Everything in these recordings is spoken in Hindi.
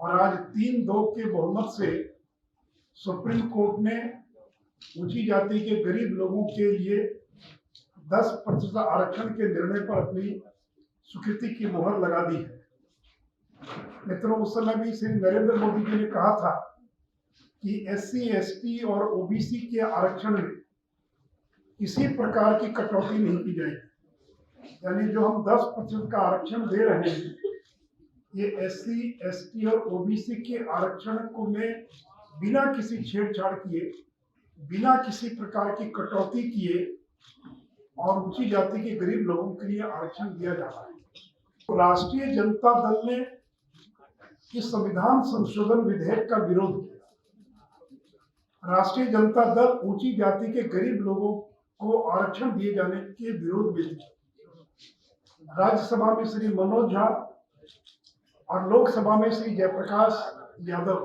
और आज 3-2 के बहुमत से सुप्रीम कोर्ट ने ऊंची जाति के गरीब लोगों के लिए 10% आरक्षण के निर्णय पर अपनी स्वीकृति की मुहर लगा दी है। मित्रों, उस समय भी श्री नरेंद्र मोदी जी ने कहा था कि SC, ST और OBC के आरक्षण में किसी प्रकार की कटौती नहीं की जाएगी। यानी जो हम 10% का आरक्षण दे रहे हैं, ये SC, ST और OBC के आरक्षण को में बिना किसी छेड़छाड़ किए, बिना किसी प्रकार की कटौती किए और ऊंची जाति के गरीब लोगों के लिए आरक्षण दिया जा रहा है। तो राष्ट्रीय जनता दल ने इस संविधान संशोधन विधेयक का विरोध किया। राष्ट्रीय जनता दल ऊंची जाति के गरीब लोगों को आरक्षण दिए जाने के विरोध में थी। राज्यसभा में श्री मनोज झा और लोकसभा में श्री जयप्रकाश यादव,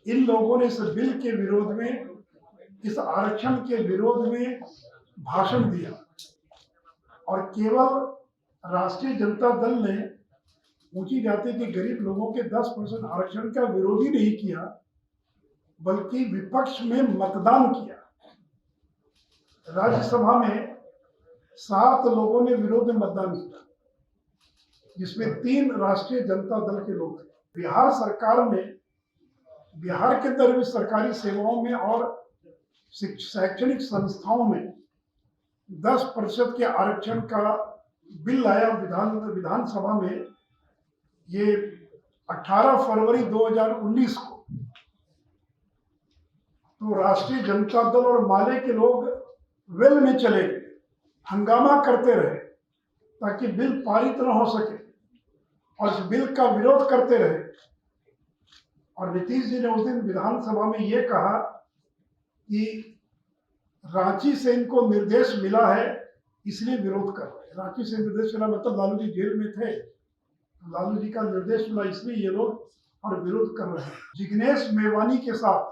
इन लोगों ने इस बिल के विरोध में, इस आरक्षण के विरोध में भाषण दिया और केवल राष्ट्रीय जनता दल ने ऊंची जाति के गरीब लोगों के 10% आरक्षण का विरोध ही नहीं किया, बल्कि विपक्ष में मतदान किया। राज्यसभा में 7 लोगों ने विरोध में मतदान किया, जिसमें 3 राष्ट्रीय जनता दल के लोग थे। बिहार सरकार ने बिहार के अंदर भी सरकारी सेवाओं में और शैक्षणिक संस्थाओं में 10% के आरक्षण का बिल लाया विधानसभा में। ये 18 फरवरी 2019 को। तो राष्ट्रीय जनता दल और माले के लोग वेल में चले गए, हंगामा करते रहे ताकि बिल पारित न हो सके और इस बिल का विरोध करते रहे। और नीतीश जी ने उस दिन विधानसभा में ये कहा कि रांची से इनको निर्देश मिला है, इसलिए विरोध कर रहे हैं। रांची से निर्देश मिला मतलब लालू जी जेल में थे, लालू जी का निर्देश मिला, इसलिए ये लोग और विरोध कर रहे हैं। जिग्नेश मेवानी के साथ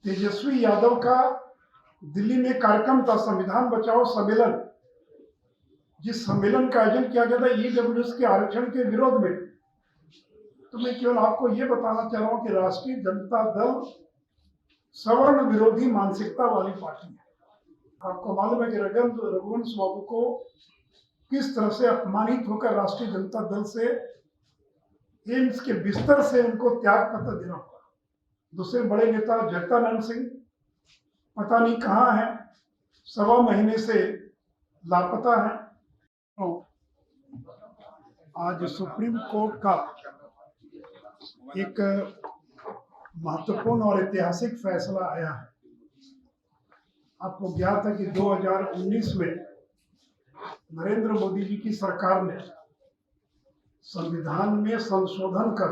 तेजस्वी यादव का दिल्ली में कार्यक्रम था, संविधान बचाओ सम्मेलन, जिस सम्मेलन का आयोजन किया गया था EWS के आरक्षण के विरोध में। तो मैं केवल आपको ये बताना चाह रहा हूं कि राष्ट्रीय जनता दल सवर्ण विरोधी मानसिकता वाली पार्टी है। आपको मालूम है कि रघुवंश बाबू को किस तरह से अपमानित होकर राष्ट्रीय जनता दल से एम्स के बिस्तर से उनको त्याग पत्र देना पड़ा। दूसरे बड़े नेता जगदानंद सिंह पता नहीं कहाँ है, 1.25 महीने से लापता है। तो आज सुप्रीम कोर्ट का एक महत्वपूर्ण और ऐतिहासिक फैसला आया है। आपको ज्ञात है कि 2019 में नरेंद्र मोदी जी की सरकार ने संविधान में संशोधन कर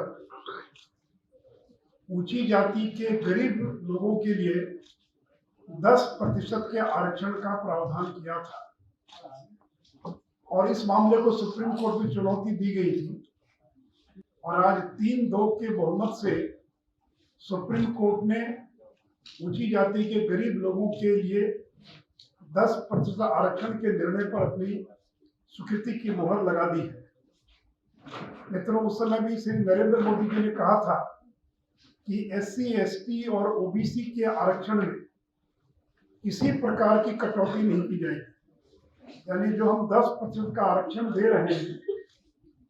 ऊंची जाति के गरीब लोगों के लिए 10% के आरक्षण का प्रावधान किया था और इस मामले को सुप्रीम कोर्ट में चुनौती दी गई थी। और आज 3-2 के बहुमत से सुप्रीम कोर्ट ने ऊंची जाति के गरीब लोगों के लिए 10% आरक्षण के निर्णय पर अपनी स्वीकृति की मुहर लगा दी है। मित्रों, उस समय भी श्री नरेंद्र मोदी जी ने कहा था कि SC, ST और OBC के आरक्षण में किसी प्रकार की कटौती नहीं की जाएगी। यानी जो हम 10% का आरक्षण दे रहे हैं,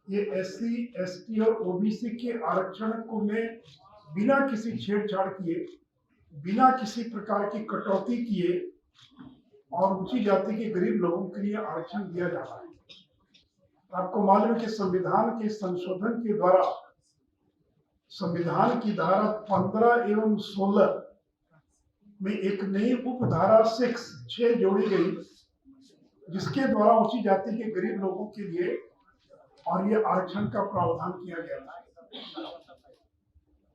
ये SC, ST और OBC के आरक्षण को में बिना किसी छेड़छाड़ किए, बिना किसी प्रकार की कटौती किए और ऊंची जाति के गरीब लोगों के लिए आरक्षण दिया जा रहा है। आपको मालूम है कि संविधान के संशोधन के द्वारा संविधान की धारा 15 एवं 16 में एक नई उपधारा 6 जोड़ी गई, जिसके द्वारा ऊंची जाति के गरीब लोगों के लिए और ये आरक्षण का प्रावधान किया गया था।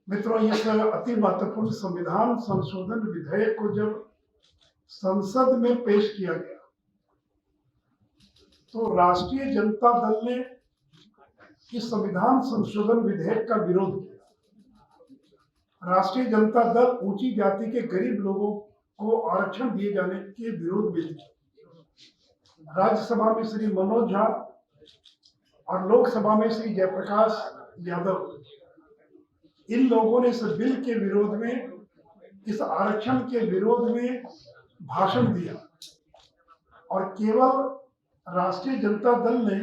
मित्रों, यह अति महत्वपूर्ण संविधान संशोधन विधेयक को जब संसद में पेश किया गया तो राष्ट्रीय जनता दल ने इस संविधान संशोधन विधेयक का विरोध किया। राष्ट्रीय जनता दल ऊंची जाति के गरीब लोगों को आरक्षण दिए जाने के विरोध में थी। राज्यसभा में श्री मनोज झा और लोकसभा में श्री जयप्रकाश यादव, इन लोगों ने इस बिल के विरोध में, इस आरक्षण के विरोध में भाषण दिया और केवल राष्ट्रीय जनता दल ने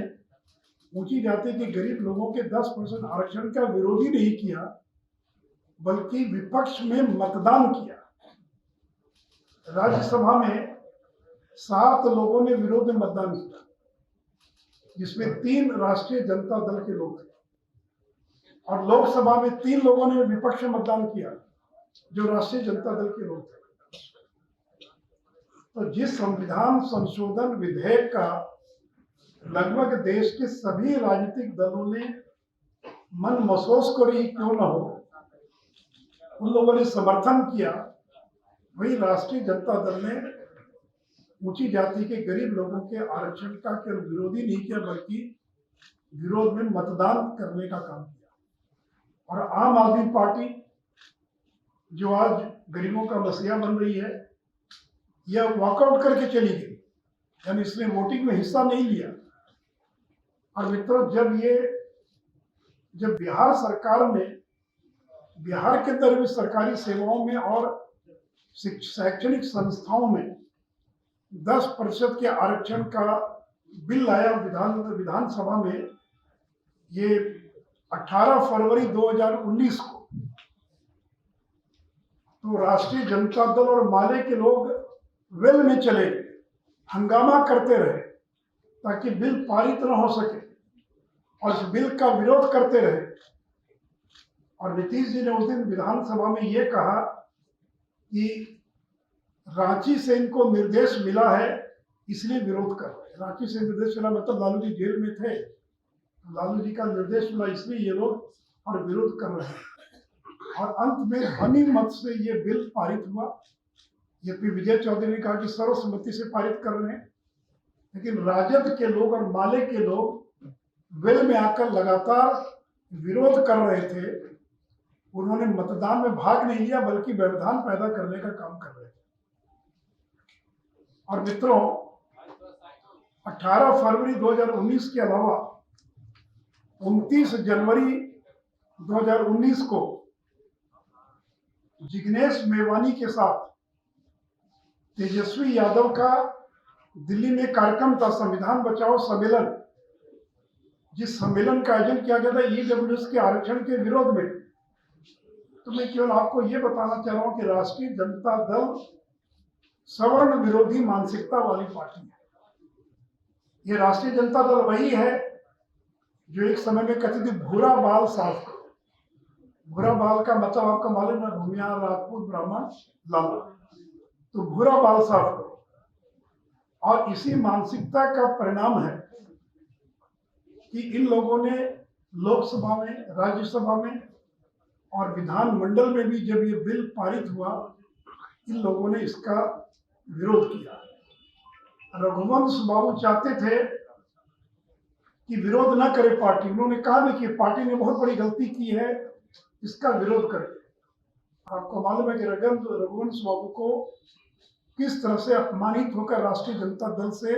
ऊंची जाति के गरीब लोगों के 10% आरक्षण का विरोध ही नहीं किया, बल्कि विपक्ष में मतदान किया। राज्यसभा में 7 लोगों ने विरोध में मतदान किया, जिसमें 3 राष्ट्रीय जनता दल के लोग थे, और लोकसभा में 3 लोगों ने विपक्ष में मतदान किया, जो राष्ट्रीय जनता दल के लोग थे। तो जिस संविधान संशोधन विधेयक का लगभग देश के सभी राजनीतिक दलों ने मन महसूस करी क्यों न हो, उन लोगों ने समर्थन किया, वही राष्ट्रीय जनता दल ने ऊंची जाति के गरीब लोगों के आरक्षण का केवल विरोध ही नहीं किया, बल्कि विरोध में मतदान करने का काम किया। और आम आदमी पार्टी, जो आज गरीबों का मसीहा बन रही है, यह वॉकआउट करके चली गई, यानी इसने वोटिंग में हिस्सा नहीं लिया। और मित्रों, जब बिहार सरकार ने बिहार के अंदर भी सरकारी सेवाओं में और शैक्षणिक संस्थाओं में 10% के आरक्षण का बिल लाया विधानसभा में, ये 18 फरवरी 2019 को, तो राष्ट्रीय जनता दल और माले के लोग वेल में चले गए, हंगामा करते रहे ताकि बिल पारित न हो सके, और इस बिल का विरोध करते रहे। और नीतीश जी ने उस दिन विधानसभा में ये कहा कि रांची से इनको निर्देश मिला है, इसलिए विरोध कर रहे हैं। रांची से निर्देश मिला मतलब लालू जी जेल में थे, लालू जी का निर्देश मिला, इसलिए ये लोग और विरोध कर रहे हैं। और अंत में ध्वनि मत से ये बिल पारित हुआ। यद्यपि विजय चौधरी ने कहा कि सर्वसम्मति से पारित कर रहे हैं, लेकिन राजद के लोग और माले के लोग वेल में आकर लगातार विरोध कर रहे थे। उन्होंने मतदान में भाग नहीं लिया, बल्कि व्यवधान पैदा करने का काम कर रहे थे। और मित्रों, 18 फरवरी 2019 के अलावा 29 जनवरी 2019 को जिग्नेश मेवानी के साथ तेजस्वी यादव का दिल्ली में कार्यक्रम था, संविधान बचाओ सम्मेलन, जिस सम्मेलन का आयोजन किया गया था ईडब्ल्यूएस के आरक्षण के विरोध में। तो मैं केवल आपको ये बताना चाह रहा हूं कि राष्ट्रीय जनता दल सवर्ण विरोधी मानसिकता वाली पार्टी है। ये राष्ट्रीय जनता दल वही है जो एक समय में कहती थी भूरा बाल साफ करो। भूरा बाल का मतलब आपका मालूम है, भूमियार, राजपूत, ब्राह्मण, लाला, तो भूरा बाल साफ करो। और इसी मानसिकता का परिणाम है कि इन लोगों ने लोकसभा में, राज्यसभा में और विधानमंडल में भी जब ये बिल पारित हुआ, इन लोगों ने इसका विरोध किया। रघुवंश बाबू चाहते थे कि विरोध न करे पार्टी, उन्होंने कहा भी कि पार्टी ने बहुत बड़ी गलती की है, इसका विरोध करे। आपको मालूम है कि रघुवंश बाबू को किस तरह से अपमानित होकर राष्ट्रीय जनता दल से,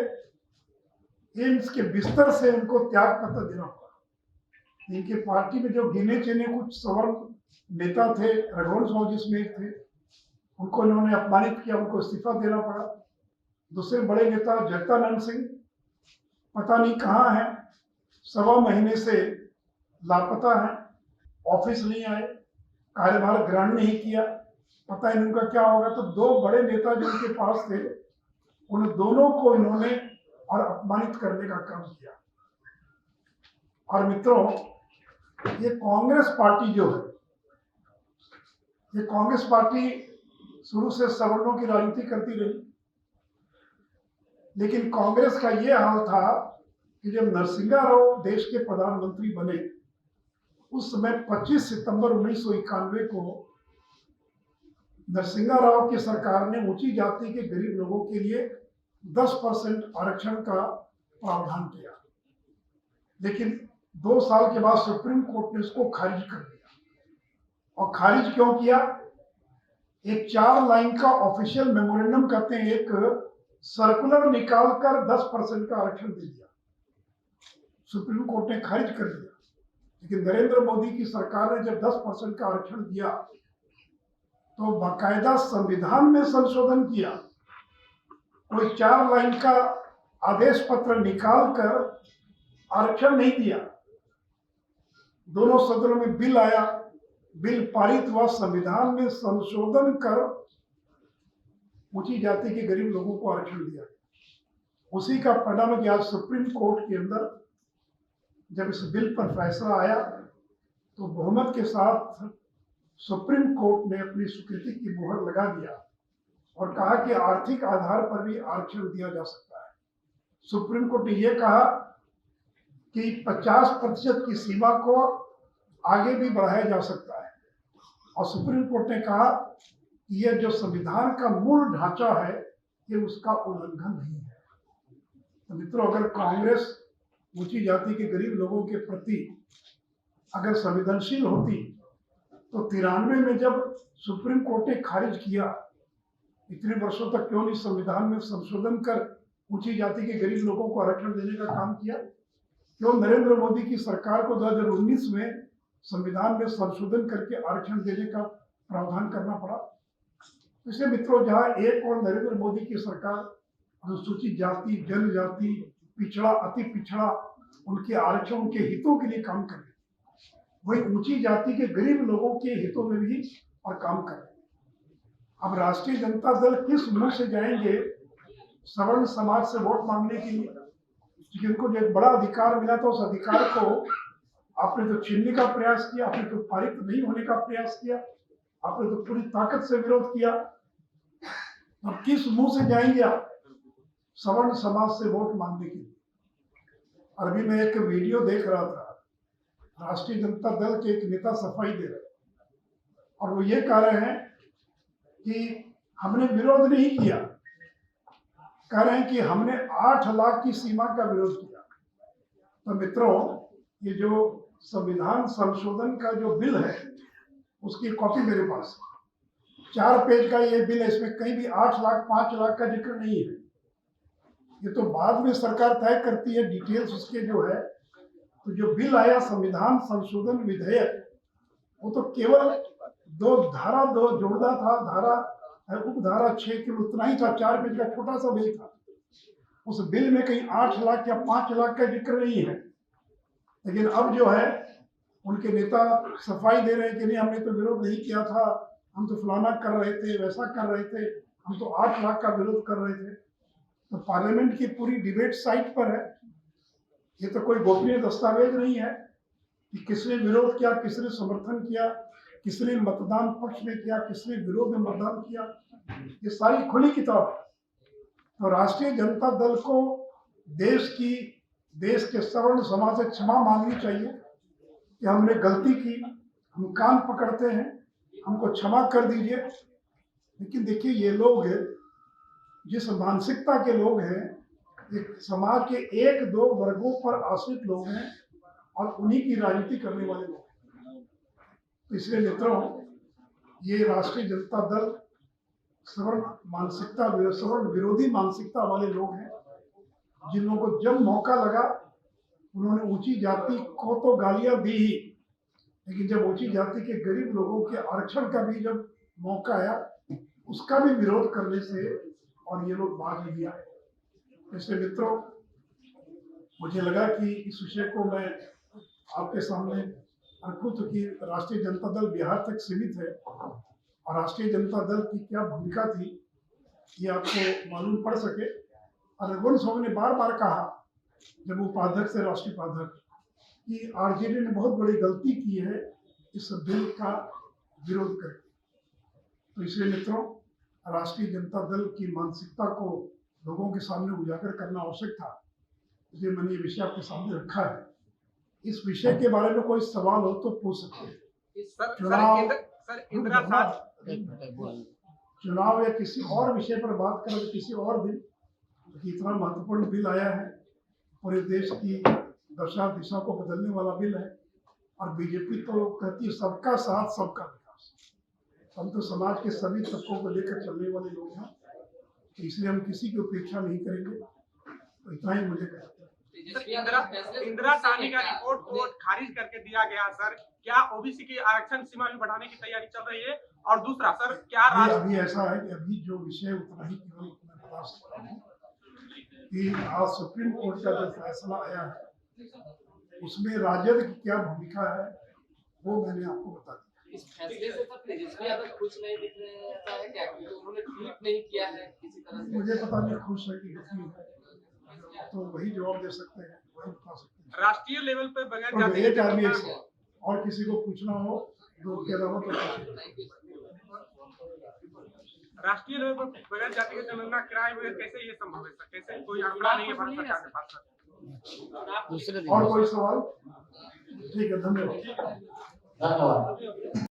एम्स के बिस्तर से उनको त्याग पत्र देना पड़ा। इनके पार्टी में जो गिने चुने कुछ सवर्ण नेता थे, रघुवंश बाबू जिसमें एक थे, उनको इन्होंने अपमानित किया, उनको इस्तीफा देना पड़ा। दूसरे बड़े नेता जगदानंद सिंह पता नहीं कहाँ हैं, 1.25 महीने से लापता हैं, ऑफिस नहीं आए, कार्यभार ग्रहण नहीं किया, पता नहीं उनका क्या होगा। तो 2 बड़े नेता जो उनके पास थे, उन दोनों को इन्होंने और अपमानित करने का काम किया। और मित्रों, ये कांग्रेस पार्टी जो है, ये कांग्रेस पार्टी शुरू से सवर्णों की राजनीति करती रही, लेकिन कांग्रेस का ये हाल था कि जब नरसिंहा राव देश के प्रधानमंत्री बने, उस समय 25 सितंबर 1991 को नरसिंहा राव की सरकार ने ऊंची जाति के गरीब लोगों के लिए 10% आरक्षण का प्रावधान किया। लेकिन 2 साल के बाद सुप्रीम कोर्ट ने उसको खारिज कर दिया। और खारिज क्यों किया? एक 4 लाइन का ऑफिशियल मेमोरेंडम कहते हैं, एक सर्कुलर निकालकर 10% का आरक्षण दे दिया। सुप्रीम कोर्ट ने खारिज कर दिया। लेकिन नरेंद्र मोदी की सरकार ने जब 10% का आरक्षण दिया तो बाकायदा संविधान में संशोधन किया। कोई 4 लाइन का आदेश पत्र निकाल कर आरक्षण नहीं दिया। दोनों सदनों में बिल आया, बिल पारित हुआ, संविधान में संशोधन कर ऊंची जाति के गरीब लोगों को आरक्षण दिया। उसी का परिणाम है कि आज सुप्रीम कोर्ट के अंदर जब इस बिल पर फैसला आया तो बहुमत के साथ सुप्रीम कोर्ट ने अपनी स्वीकृति की मुहर लगा दिया और कहा कि आर्थिक आधार पर भी आरक्षण दिया जा सकता है। सुप्रीम कोर्ट ने यह कहा कि 50% की सीमा को आगे भी बढ़ाया जा सकता है और सुप्रीम कोर्ट ने कहा कि यह जो संविधान का मूल ढांचा है ये उसका उल्लंघन नहीं है। तो मित्रों, अगर कांग्रेस ऊंची जाति के गरीब लोगों के प्रति अगर संवेदनशील होती तो 93 में जब सुप्रीम कोर्ट ने खारिज किया, इतने वर्षों तक क्यों नहीं संविधान में संशोधन कर ऊंची जाति के गरीब लोगों को आरक्षण देने का काम किया? क्यों नरेंद्र मोदी की सरकार को 2019 में संविधान में संशोधन करके आरक्षण देने का प्रावधान करना पड़ा? इसलिए मित्रों, जहां एक और नरेंद्र मोदी की सरकार अनुसूचित जाति, जनजाति, पिछड़ा, अति पिछड़ा, उनके आरक्षण, उनके हितों के लिए काम कर रहे, वही ऊंची जाति के गरीब लोगों के हितों में भी और काम कर रहे। अब राष्ट्रीय जनता दल किस मुंह से जाएंगे सवर्ण समाज से वोट मांगने के लिए? क्योंकि उनको जो एक बड़ा अधिकार मिला था, उस अधिकार को आपने तो छीनने का प्रयास किया, आपने तो पारित नहीं होने का प्रयास किया, आपने तो पूरी ताकत से विरोध किया। अब किस मुंह से जाएंगे आप सवर्ण समाज से वोट मांगने के लिए? और अभी मैं एक वीडियो देख रहा था, राष्ट्रीय जनता दल के एक नेता सफाई दे रहे और वो ये कह रहे हैं कि हमने विरोध नहीं किया, कह रहे हैं कि हमने 8 लाख की सीमा का विरोध किया। तो मित्रों, ये जो संविधान संशोधन का जो बिल है उसकी कॉपी मेरे पास है, 4 पेज का ये बिल है। इसमें कहीं भी 8 लाख 5 लाख का जिक्र नहीं है। ये तो बाद में सरकार तय करती है डिटेल्स उसके जो है। तो जो बिल आया संविधान संशोधन विधेयक, वो तो केवल 2 धारा 2 जोड़ता था, धारा उपधारा 6 के उतना ही था, 4 पेज का छोटा सा बिल था। उस बिल में कहीं 8 लाख या 5 लाख का जिक्र नहीं है। लेकिन अब जो है उनके नेता सफाई दे रहे हैं कि नहीं, हमने तो विरोध नहीं किया था, हम तो फलाना कर रहे थे, वैसा कर रहे थे, हम तो 8 लाख का विरोध कर रहे थे। तो पार्लियामेंट की पूरी डिबेट साइट पर है। ये तो कोई गोपनीय दस्तावेज नहीं है कि किसने विरोध किया, किसने समर्थन किया, किसने मतदान पक्ष में किया, किसने विरोध में मतदान किया। ये सारी खुली किताब है। तो राष्ट्रीय जनता दल को देश के सवर्ण समाज से क्षमा मांगनी चाहिए कि हमने गलती की, हम कान पकड़ते हैं, हमको क्षमा कर दीजिए। लेकिन देखिए, ये लोग जिस मानसिकता के लोग हैं, एक समाज के 1-2 वर्गों पर आश्रित लोग हैं और उन्हीं की राजनीति करने वाले लोग हैं। तो इसलिए मित्रों, ये राष्ट्रीय जनता दल सवर्ण मानसिकता, सवर्ण विरोधी मानसिकता वाले लोग हैं, जिन लोगों को जब मौका लगा उन्होंने ऊंची जाति को तो गालियां दी ही, लेकिन जब ऊंची जाति के गरीब लोगों के आरक्षण का भी जब मौका आया उसका भी विरोध करने से और ये लोग बाज नहीं आए। इसलिए मित्रों, मुझे लगा कि इस विषय को मैं आपके सामने रखूं कि राष्ट्रीय जनता दल बिहार तक सीमित है और राष्ट्रीय जनता दल की क्या भूमिका थी ये आपको मालूम पड़ सके। और रघुवंश स्वामी ने बार बार कहा, जब उपाध्यक्ष से राष्ट्रीय उपाध्यक्ष, कि आरजेडी ने बहुत बड़ी गलती की है इस बिल का विरोध करके। तो इसलिए मित्रों, राष्ट्रीय जनता दल की मानसिकता को लोगों के सामने उजागर करना आवश्यक था, इसलिए मैंने ये विषय आपके सामने रखा है। इस विषय के बारे में कोई सवाल हो तो पूछ सकते हैं। चुनाव या किसी और विषय पर बात करें किसी और दिन, इतना महत्वपूर्ण बिल आया है, पूरे देश की दशा दिशा को बदलने वाला बिल है। और बीजेपी तो कहती है सबका साथ सबका विकास। हम तो समाज के सभी तबकों को लेकर चलने वाले लोग हैं, इसलिए हम किसी की उपेक्षा नहीं करेंगे। तो इतना ही मुझे कहना है। इंदिरा साहनी का रिपोर्ट को खारिज करके दिया गया सर। क्या ओबीसी की आरक्षण सीमा भी बढ़ाने की तैयारी चल रही है? और दूसरा सर, क्या अभी ऐसा है कि अभी जो विषय उतना ही केवल मैं बता सकता हूँ कि आज सुप्रीम कोर्ट का जो फैसला आया है उसमें राजद की क्या भूमिका है वो मैंने आपको बता दिया। इस फैसले से सब तेजस्वी यादव खुश नहीं दिख रहे हैं, ऐसा है क्या? क्योंकि उन्होंने ट्वीट नहीं किया है किसी तरह से। मुझे पता नहीं खुश है कि दुखी है, तो वही जवाब दे सकते हैं, वही बता सकते हैं। राष्ट्रीय लेवल पे बगैर तो जाति एक आदमी और किसी को पूछना हो तो उसके अलावा तो कुछ नहीं। राष्ट्रीय लेवल पर बगैर जाति की जनगणना कराए हुए कैसे ये संभव है सर? कैसे कोई आंकड़ा नहीं है भारत सरकार के पास सर? और कोई सवाल? ठीक है, धन्यवाद।